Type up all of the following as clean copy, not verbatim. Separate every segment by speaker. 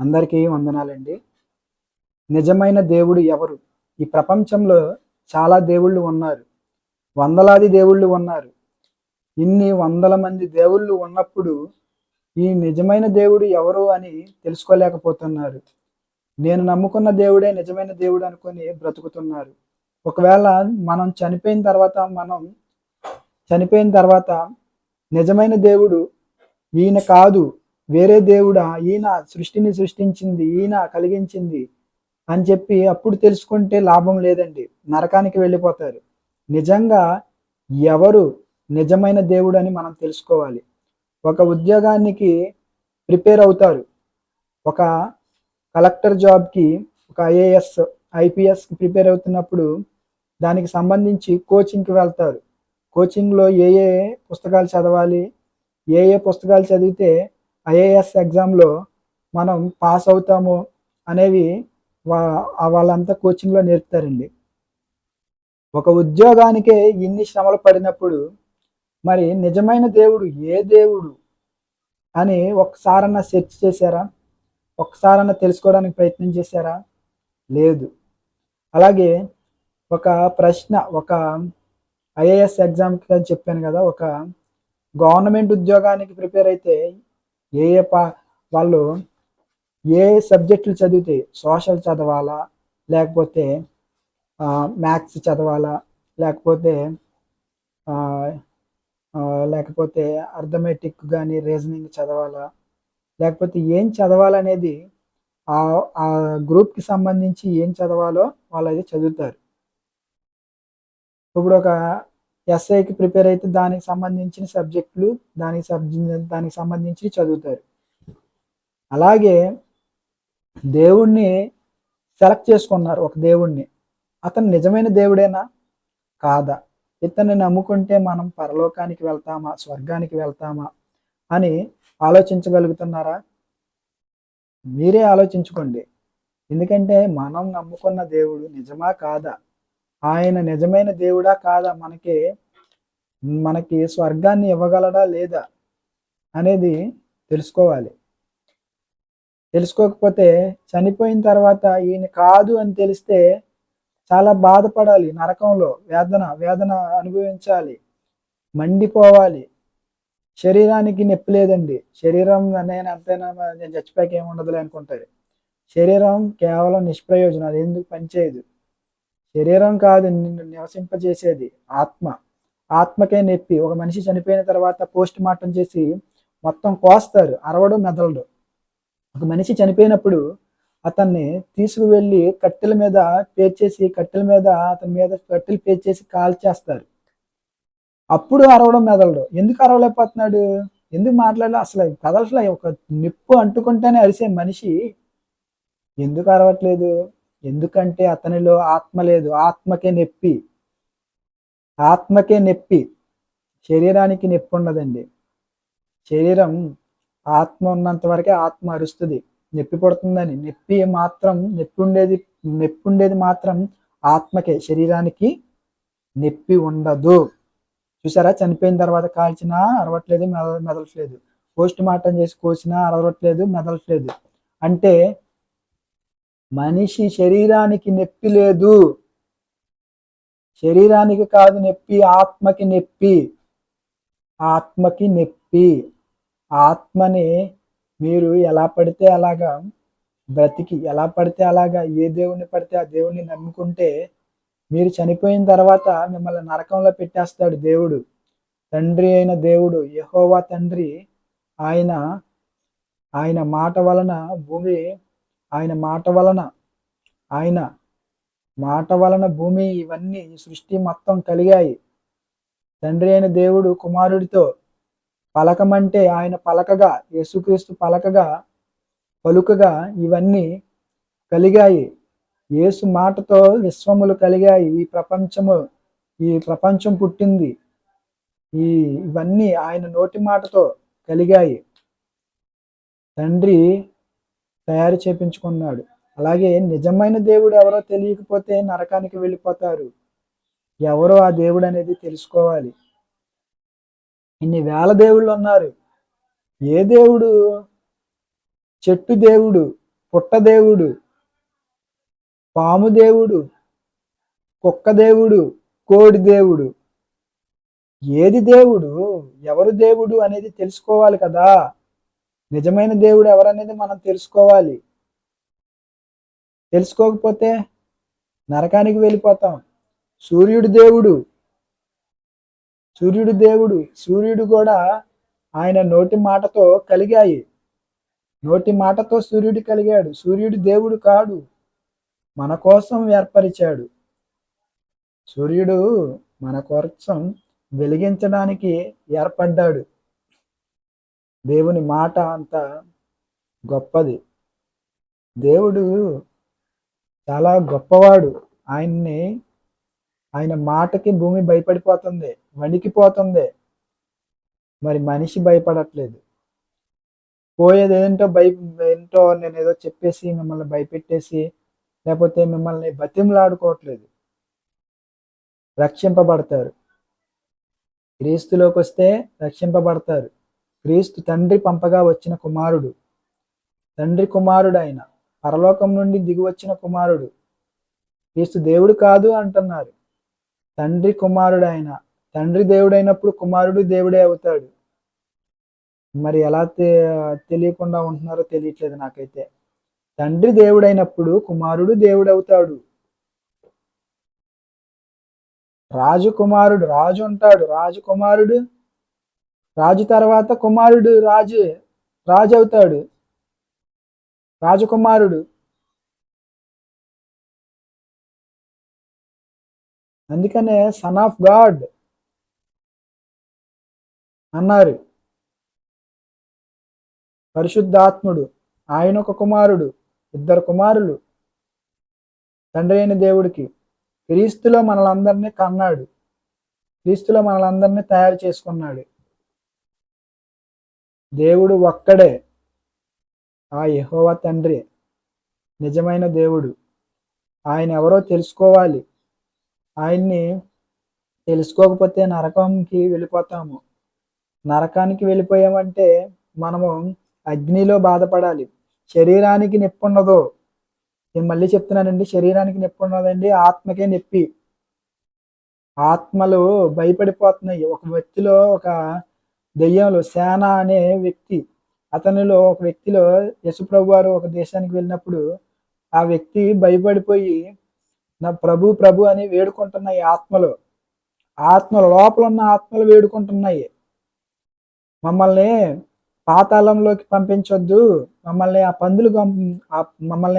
Speaker 1: అందరికీ వందనాలండి. నిజమైన దేవుడు ఎవరు? ఈ ప్రపంచంలో చాలా దేవుళ్ళు ఉన్నారు. వందలాది దేవుళ్ళు ఉన్నారు. ఇన్ని వందల మంది దేవుళ్ళు ఉన్నప్పుడు, ఈ నిజమైన దేవుడు ఎవరు అని తెలుసుకోలేకపోతున్నారు. నేను నమ్ముకున్న దేవుడే నిజమైన దేవుడు అనుకొని బ్రతుకుతున్నారు. ఒకవేళ మనం చనిపోయిన తర్వాత నిజమైన దేవుడు ఈయన కాదు, వేరే దేవుడా, ఈయన సృష్టిని సృష్టించింది, ఈయన కలిగించింది అని చెప్పి అప్పుడు తెలుసుకుంటే లాభం లేదండి. నరకానికి వెళ్ళిపోతారు. నిజంగా ఎవరు నిజమైన దేవుడని మనం తెలుసుకోవాలి. ఒక ఉద్యోగానికి ప్రిపేర్ అవుతారు. ఒక కలెక్టర్ జాబ్‌కి, ఒక ఐఏఎస్, ఐపీఎస్‌కి ప్రిపేర్ అవుతున్నప్పుడు దానికి సంబంధించి కోచింగ్‌కి వెళ్తారు. కోచింగ్‌లో ఏ ఏ పుస్తకాలు చదవాలి, ఏ ఏ పుస్తకాలు చదివితే ఐఏఎస్ ఎగ్జామ్‌లో మనం పాస్ అవుతాము అనేవి వాళ్ళంతా కోచింగ్‌లో నేర్పుతారండి. ఒక ఉద్యోగానికే ఇన్ని శ్రమలు పడినప్పుడు మరి నిజమైన దేవుడు ఏ దేవుడు అని ఒక్కసారన్నా సెర్చ్ చేశారా? ఒక్కసారన్నా తెలుసుకోవడానికి ప్రయత్నం చేశారా? లేదు. అలాగే ఒక ప్రశ్న, ఒక ఐఏఎస్ ఎగ్జామ్‌కి అని చెప్పాను కదా! ఒక గవర్నమెంట్ ఉద్యోగానికి ప్రిపేర్ అయితే ఏ ఏ పా వాళ్ళు ఏ సబ్జెక్టులు చదివితే సోషల్ చదవాలా? లేకపోతే మ్యాథ్స్ చదవాలా? లేకపోతే ఆహ్, లేకపోతే అర్థమెటిక్ గాని, రీజనింగ్ చదవాలా? లేకపోతే ఏం చదవాలనేది ఆ గ్రూప్‌కి సంబంధించి ఏం చదవాలో వాళ్ళది చదువుతారు. ఇప్పుడు ఒక ఎస్ఐకి ప్రిపేర్ అయితే దానికి సంబంధించిన సబ్జెక్టులు, దానికి సంబంధించి చదువుతారు. అలాగే దేవుణ్ణి సెలెక్ట్ చేసుకున్నారు, ఒక దేవుణ్ణి. అతను నిజమైన దేవుడేనా? కాదా? ఇతన్ని నమ్ముకుంటే మనం పరలోకానికి వెళ్తామా? స్వర్గానికి వెళ్తామా? అని ఆలోచించగలుగుతున్నారా? మీరే ఆలోచించుకోండి. ఎందుకంటే మనం నమ్ముకున్న దేవుడు నిజమా? కాదా? ఆయన నిజమైన దేవుడా? కాదా? మనకి స్వర్గాన్ని ఇవ్వగలడా? లేదా? అనేది తెలుసుకోవాలి. తెలుసుకోకపోతే చనిపోయిన తర్వాత ఈయన కాదు అని తెలిస్తే చాలా బాధపడాలి. నరకంలో వేదన అనుభవించాలి. మండిపోవాలి. శరీరానికి నొప్పి లేదండి. శరీరం నేను ఎంతైనా నేను చచ్చిపోయాక ఏముండదులే అనుకుంటారు. శరీరం కేవలం నిష్ప్రయోజనం. అది ఎందుకు పనిచేయదు. శరీరం కాదు నిన్ను నివసింపజేసేది ఆత్మ. ఆత్మకే నొప్పి. ఒక మనిషి చనిపోయిన తర్వాత పోస్ట్ మార్టం చేసి మొత్తం కోస్తారు. అరవడు, మెదలడు. ఒక మనిషి చనిపోయినప్పుడు అతన్ని తీసుకువెళ్ళి కట్టెల మీద అతని మీద కట్టెలు పేర్చేసి కాల్చేస్తారు. అప్పుడు అరవడం మెదలడు. ఎందుకు అరవలేకపోతున్నాడు? ఎందుకు మాట్లాడలే? అసలు కదలట్లే. ఒక నిప్పు అంటుకుంటేనే అరిసే మనిషి ఎందుకు అరవట్లేదు? ఎందుకంటే అతనిలో ఆత్మ లేదు. ఆత్మకే నొప్పి. శరీరానికి నొప్పి ఉండదండి. శరీరం ఆత్మ ఉన్నంత వరకే ఆత్మ అరుస్తుంది నొప్పి పడుతుందని. నొప్పి ఉండేది మాత్రం ఆత్మకే, శరీరానికి నొప్పి ఉండదు. చూసారా? చనిపోయిన తర్వాత కాల్చినా అరవట్లేదు, మెదలట్లేదు. పోస్ట్ మార్టం చేసి కోసినా అరవట్లేదు, మెదలట్లేదు. అంటే మనిషి శరీరానికి నొప్పి లేదు. శరీరానికి కాదు నొప్పి, ఆత్మకి నొప్పి. ఆత్మకి నొప్పి. ఆత్మని మీరు ఎలా పడితే అలాగా బ్రతికి, ఎలా పడితే అలాగా ఏ దేవుణ్ణి పడితే ఆ దేవుణ్ణి నమ్ముకుంటే మీరు చనిపోయిన తర్వాత మిమ్మల్ని నరకంలో పెట్టేస్తాడు దేవుడు. తండ్రి అయిన దేవుడు యెహోవా తండ్రి, ఆయన ఆయన మాట వలన భూమి ఆయన మాట వలన భూమి ఇవన్నీ ఈ సృష్టి మొత్తం కలిగాయి. తండ్రి అయిన దేవుడు కుమారుడితో పలకమంటే ఆయన పలకగా, యేసుక్రీస్తు పలుకగా ఇవన్నీ కలిగాయి. యేసు మాటతో విశ్వములు కలిగాయి. ఈ ప్రపంచం పుట్టింది. ఇవన్నీ ఆయన నోటి మాటతో కలిగాయి. తండ్రి తయారు చేపించుకున్నాడు. అలాగే నిజమైన దేవుడు ఎవరో తెలియకపోతే నరకానికి వెళ్ళిపోతారు. ఎవరో ఆ దేవుడు అనేది తెలుసుకోవాలి. ఇన్ని వేల దేవుళ్ళు ఉన్నారు. ఏ దేవుడు? చెట్టు దేవుడు, పుట్ట దేవుడు, పాము దేవుడు, కుక్క దేవుడు, కోడి దేవుడు. ఏది దేవుడు, ఎవరు దేవుడు అనేది తెలుసుకోవాలి కదా. నిజమైన దేవుడు ఎవరనేది మనం తెలుసుకోవాలి. తెలుసుకోకపోతే నరకానికి వెళ్ళిపోతాం. సూర్యుడు దేవుడు, సూర్యుడు దేవుడు. సూర్యుడు కూడా ఆయన నోటి మాటతో కలిగాయి. నోటి మాటతో సూర్యుడు కలిగాడు. సూర్యుడు దేవుడు కాడు, మన కోసం ఏర్పరిచాడు. సూర్యుడు మన కోసం వెలిగించడానికి ఏర్పడ్డాడు. దేవుని మాట అంత గొప్పది. దేవుడు చాలా గొప్పవాడు. ఆయన మాటకి భూమి భయపడిపోతుంది, వణికిపోతుంది. మరి మనిషి భయపడట్లేదు. పోయేది ఏంటో నేను ఏదో చెప్పేసి మిమ్మల్ని భయపెట్టేసి, లేకపోతే మిమ్మల్ని బతిమలాడుకోవట్లేదు. రక్షింపబడతారు. క్రీస్తులోకి వస్తే రక్షింపబడతారు. క్రీస్తు తండ్రి పంపగా వచ్చిన కుమారుడు, తండ్రి కుమారుడు. ఆయన పరలోకం నుండి దిగి వచ్చిన కుమారుడు. క్రీస్తు దేవుడు కాదు అంటున్నారు, తండ్రి కుమారుడు. ఆయన తండ్రి దేవుడైనప్పుడు కుమారుడు దేవుడే అవుతాడు. మరి ఎలా తెలియకుండా ఉంటున్నారో తెలియట్లేదు నాకైతే. తండ్రి దేవుడైనప్పుడు కుమారుడు దేవుడు అవుతాడు. రాజు కుమారుడు, రాజు ఉంటాడు. రాజు కుమారుడు, రాజు తర్వాత కుమారుడు రాజు అవుతాడు. రాజకుమారుడు. అందుకనే సన్ ఆఫ్ గాడ్ అన్నారు. పరిశుద్ధాత్ముడు, ఆయన ఒక కుమారుడు, ఇద్దరు కుమారులు తండ్రి అయిన దేవుడికి. క్రీస్తులో మనలందరినీ కన్నాడు, క్రీస్తులో మనలందరినీ తయారు చేసుకున్నాడు. దేవుడు ఒక్కడే, ఆ యెహోవా తండ్రి నిజమైన దేవుడు. ఆయన ఎవరో తెలుసుకోవాలి. ఆయన్ని తెలుసుకోకపోతే నరకానికి వెళ్ళిపోతాము. నరకానికి వెళ్ళిపోయామంటే మనము అగ్నిలో బాధపడాలి. శరీరానికి నొప్పి ఉండదు. నేను మళ్ళీ చెప్తున్నానండి, శరీరానికి నొప్పి ఉండదండి, ఆత్మకే నొప్పి. ఆత్మలు భయపడిపోతున్నాయి. ఒక వ్యక్తిలో ఒక దెయ్యంలో సేన అనే వ్యక్తి, అతనిలో ఒక వ్యక్తిలో యేసుప్రభు వారు ఒక దేశానికి వెళ్ళినప్పుడు ఆ వ్యక్తి భయపడిపోయి నా ప్రభు ప్రభు అని వేడుకుంటున్నాయి. ఆత్మలు లోపల ఉన్న ఆత్మలు వేడుకుంటున్నాయి, మమ్మల్ని పాతాళంలోకి పంపించొద్దు, మమ్మల్ని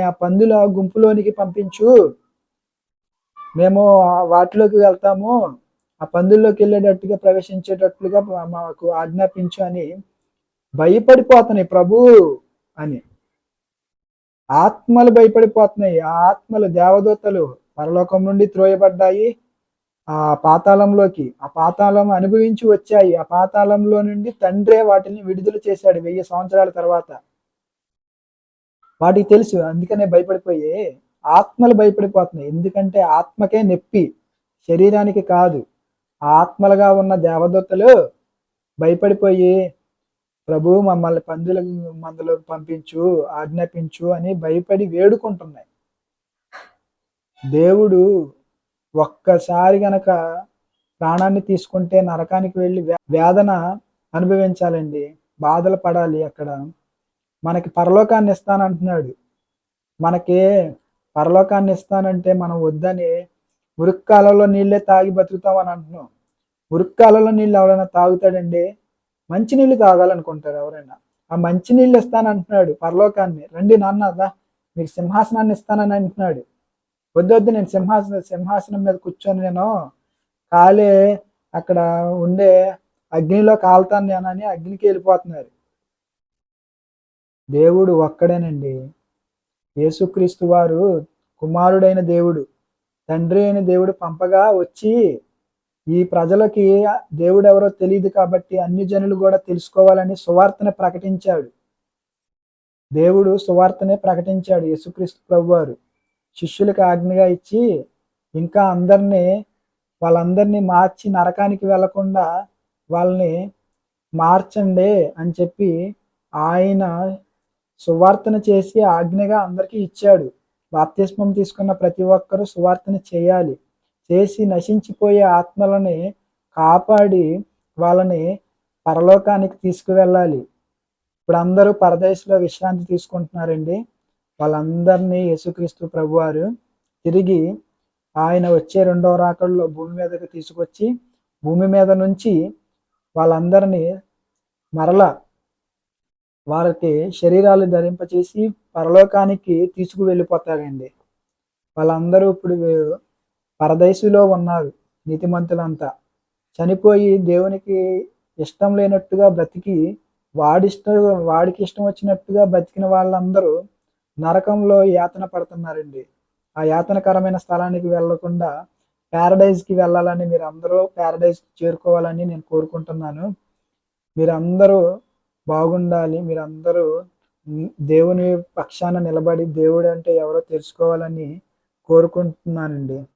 Speaker 1: ఆ పందుల గుంపులోనికి పంపించు, మేము వాటిలోకి వెళ్తాము, ఆ పందుల్లోకి వెళ్ళేటట్టుగా ప్రవేశించేటట్లుగా మాకు ఆజ్ఞాపించు అని భయపడిపోతున్నాయి ప్రభు అని. ఆత్మలు భయపడిపోతున్నాయి. ఆ ఆత్మలు దేవదూతలు పరలోకం నుండి త్రోయబడ్డాయి ఆ పాతాళంలోకి. ఆ పాతాళం అనుభవించి వచ్చాయి. ఆ పాతాళంలో నుండి తండ్రే వాటిని విడుదల చేశాడు 1000 సంవత్సరాల తర్వాత. వాటికి తెలుసు, అందుకనే భయపడిపోయి ఆత్మలు భయపడిపోతున్నాయి. ఎందుకంటే ఆత్మకే నొప్పి, శరీరానికి కాదు. ఆత్మలుగా ఉన్న దేవదూతలు భయపడిపోయి ప్రభు మమ్మల్ని పందుల మందలోకి పంపించు, ఆజ్ఞాపించు అని భయపడి వేడుకుంటున్నాయి. దేవుడు ఒక్కసారి గనక ప్రాణాన్ని తీసుకుంటే నరకానికి వెళ్ళి వేదన అనుభవించాలండి, బాధలు పడాలి. అక్కడ మనకి పరలోకాన్ని ఇస్తానంటున్నాడు. మనకి పరలోకాన్ని ఇస్తానంటే మనం వద్దని మురుక్కాలలో నీళ్ళే తాగి బతుకుతామని అంటున్నాం. మురుక్కాలలో నీళ్ళు ఎవరైనా తాగుతాడండి? మంచినీళ్ళు తాగాలనుకుంటారు ఎవరైనా. ఆ మంచినీళ్ళు ఇస్తానంటున్నాడు, పరలోకాన్ని. రండి నాన్న, మీకు సింహాసనాన్ని ఇస్తానని అంటున్నాడు. వద్దొద్దు, నేను సింహాసనం మీద కూర్చొని నేను కాలే అక్కడ ఉండే అగ్నిలో కాలుతాను నేనని అగ్నికి వెళ్ళిపోతున్నారు. దేవుడు ఒక్కడేనండి. యేసుక్రీస్తు వారు కుమారుడైన దేవుడు, తండ్రి అయిన దేవుడు పంపగా వచ్చి ఈ ప్రజలకి దేవుడు ఎవరో తెలియదు కాబట్టి అన్ని జనులు కూడా తెలుసుకోవాలని సువార్తను ప్రకటించాడు. దేవుడు సువార్తనే ప్రకటించాడు. యేసుక్రీస్తు ప్రభువారు శిష్యులకు ఆజ్ఞగా ఇచ్చి ఇంకా వాళ్ళందరినీ మార్చి నరకానికి వెళ్లకుండా వాళ్ళని మార్చండి అని చెప్పి ఆయన సువార్తను చేసి ఆజ్ఞగా అందరికీ ఇచ్చాడు. బాప్తిస్మం తీసుకున్న ప్రతి ఒక్కరూ సువార్తను చేయాలి. చేసి నశించిపోయే ఆత్మలని కాపాడి వాళ్ళని పరలోకానికి తీసుకువెళ్ళాలి. ఇప్పుడు అందరూ పరదేశంలో విశ్రాంతి తీసుకుంటున్నారండి. వాళ్ళందరినీ యేసుక్రీస్తు ప్రభువారు తిరిగి ఆయన వచ్చే రెండవ రాకడలో భూమి మీదకి తీసుకొచ్చి భూమి మీద నుంచి వాళ్ళందరినీ మరలా వారికి శరీరాలు ధరింపచేసి పరలోకానికి తీసుకువెళ్ళిపోతారండి. వాళ్ళందరూ ఇప్పుడు పరదేశులో ఉన్నారు నీతిమంతులంతా. చనిపోయి దేవునికి ఇష్టం లేనట్టుగా బ్రతికి వాడికి ఇష్టం వచ్చినట్టుగా బతికిన వాళ్ళందరూ నరకంలో యాతన పడుతున్నారండి. ఆ యాతనకరమైన స్థలానికి వెళ్ళకుండా ప్యారడైజ్‌కి వెళ్ళాలని మీరందరూ ప్యారడైజ్‌కి చేరుకోవాలని నేను కోరుకుంటున్నాను. మీరందరూ బాగుండాలి. మీరందరూ దేవుని పక్షాన నిలబడి దేవుడంటే ఎవరో తెలుసుకోవాలని కోరుకుంటున్నానండి.